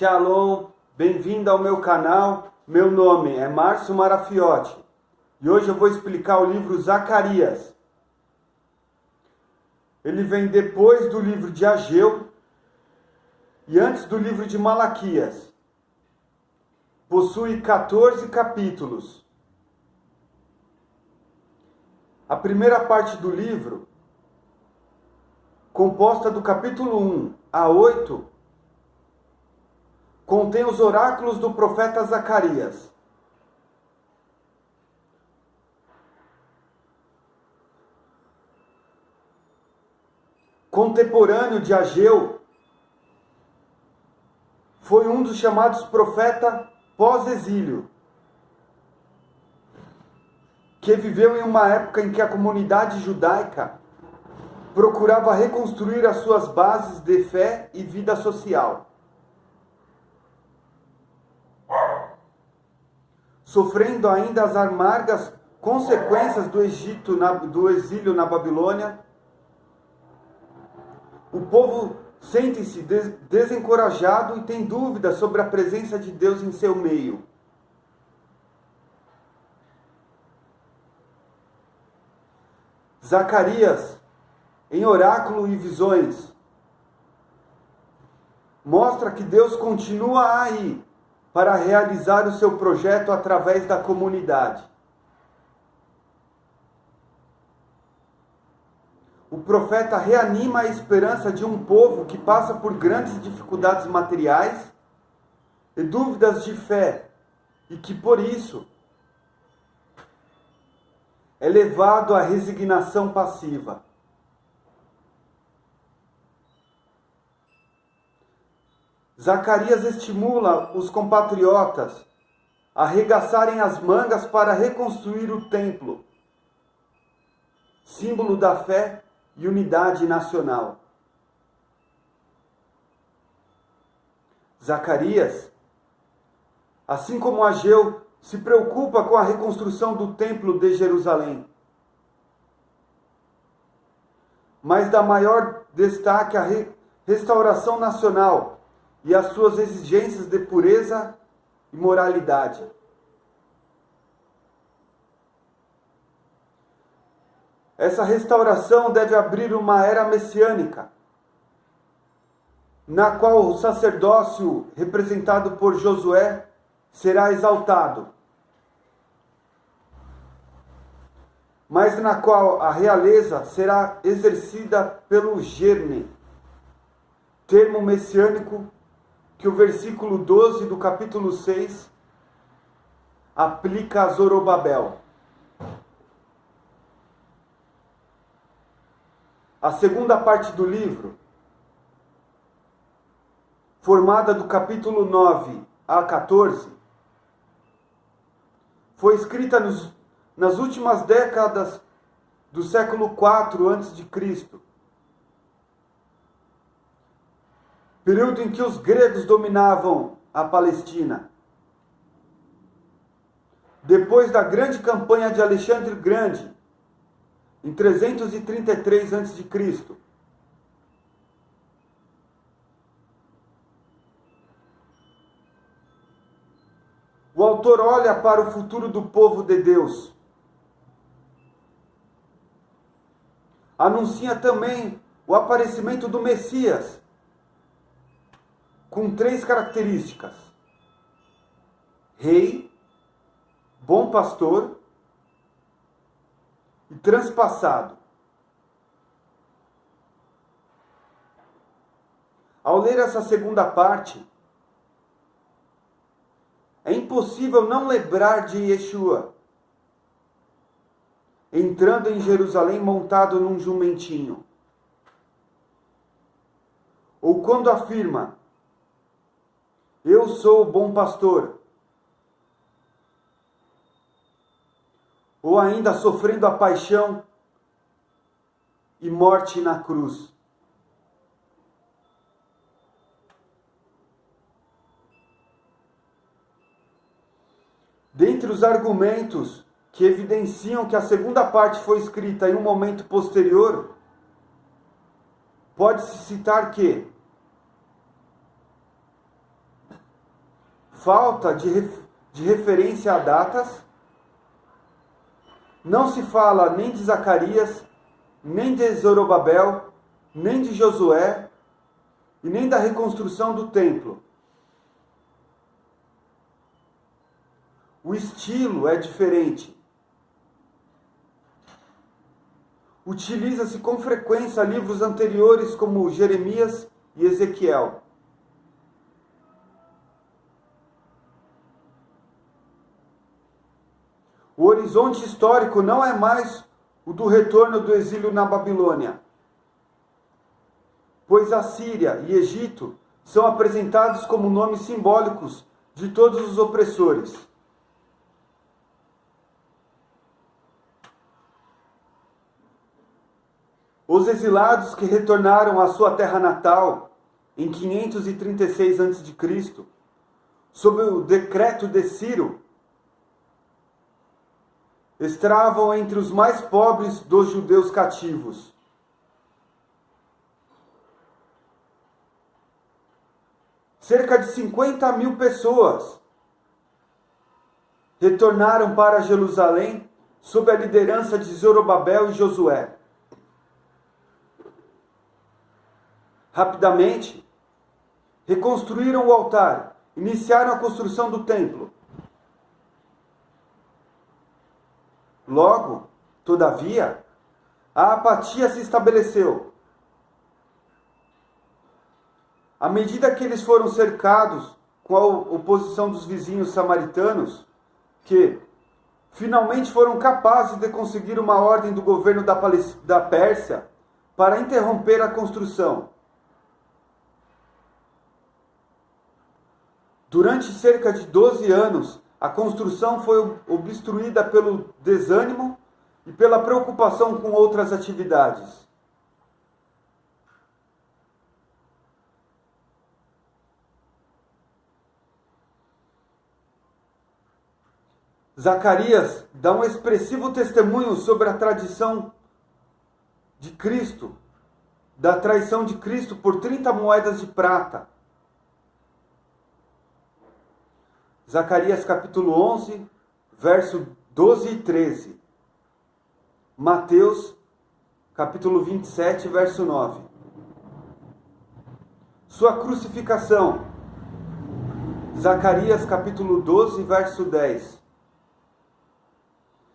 Shalom, bem-vindo ao meu canal. Meu nome é Márcio Marafiotti e hoje eu vou explicar o livro Zacarias. Ele vem depois do livro de Ageu e antes do livro de Malaquias. Possui 14 capítulos. A primeira parte do livro, composta do capítulo 1 a 8, contém os oráculos do profeta Zacarias. Contemporâneo de Ageu, foi um dos chamados profeta pós-exílio, que viveu em uma época em que a comunidade judaica procurava reconstruir as suas bases de fé e vida social. Sofrendo ainda as amargas consequências do exílio na Babilônia, o povo sente-se desencorajado e tem dúvidas sobre a presença de Deus em seu meio. Zacarias, em oráculo e visões, mostra que Deus continua aí para realizar o seu projeto através da comunidade. O profeta reanima a esperança de um povo que passa por grandes dificuldades materiais e dúvidas de fé, e que por isso é levado à resignação passiva. Zacarias estimula os compatriotas a arregaçarem as mangas para reconstruir o templo, símbolo da fé e unidade nacional. Zacarias, assim como Ageu, se preocupa com a reconstrução do templo de Jerusalém, mas dá maior destaque à restauração nacional e as suas exigências de pureza e moralidade. Essa restauração deve abrir uma era messiânica, na qual o sacerdócio, representado por Josué, será exaltado, mas na qual a realeza será exercida pelo Gerne, termo messiânico que o versículo 12 do capítulo 6 aplica a Zorobabel. A segunda parte do livro, formada do capítulo 9 a 14, foi escrita nas últimas décadas do século IV a.C., período em que os gregos dominavam a Palestina. Depois da grande campanha de Alexandre o Grande, em 333 a.C., o autor olha para o futuro do povo de Deus. Anuncia também o aparecimento do Messias, com 3 características: rei, bom pastor e transpassado. Ao ler essa segunda parte, é impossível não lembrar de Yeshua, entrando em Jerusalém montado num jumentinho. Ou quando afirma: eu sou o bom pastor. Ou ainda sofrendo a paixão e morte na cruz. Dentre os argumentos que evidenciam que a segunda parte foi escrita em um momento posterior, pode-se citar que falta de referência a datas. Não se fala nem de Zacarias, nem de Zorobabel, nem de Josué, e nem da reconstrução do templo. O estilo é diferente. Utiliza-se com frequência livros anteriores como Jeremias e Ezequiel. O horizonte histórico não é mais o do retorno do exílio na Babilônia, pois a Síria e Egito são apresentados como nomes simbólicos de todos os opressores. Os exilados que retornaram à sua terra natal em 536 a.C., sob o decreto de Ciro, estavam entre os mais pobres dos judeus cativos. Cerca de 50.000 pessoas retornaram para Jerusalém sob a liderança de Zorobabel e Josué. Rapidamente, reconstruíram o altar, iniciaram a construção do templo. Logo, todavia, a apatia se estabeleceu. À medida que eles foram cercados com a oposição dos vizinhos samaritanos, que finalmente foram capazes de conseguir uma ordem do governo da Pérsia para interromper a construção. Durante cerca de 12 anos, a construção foi obstruída pelo desânimo e pela preocupação com outras atividades. Zacarias dá um expressivo testemunho sobre a tradição de Cristo, da traição de Cristo por 30 moedas de prata. Zacarias capítulo 11, verso 12 e 13. Mateus capítulo 27, verso 9. Sua crucificação. Zacarias capítulo 12, verso 10.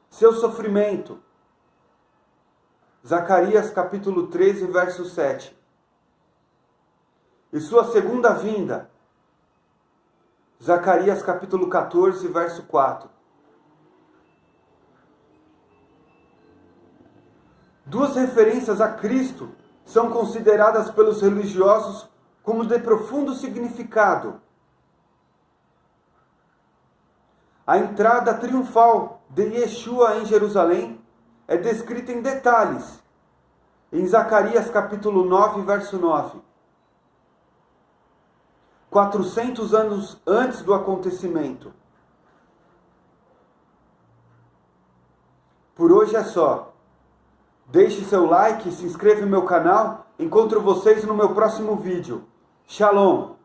Seu sofrimento. Zacarias capítulo 13, verso 7. E sua segunda vinda. Zacarias capítulo 14, verso 4. Duas referências a Cristo são consideradas pelos religiosos como de profundo significado. A entrada triunfal de Yeshua em Jerusalém é descrita em detalhes em Zacarias capítulo 9, verso 9. 400 anos antes do acontecimento. Por hoje é só. Deixe seu like e se inscreva no meu canal. Encontro vocês no meu próximo vídeo. Shalom!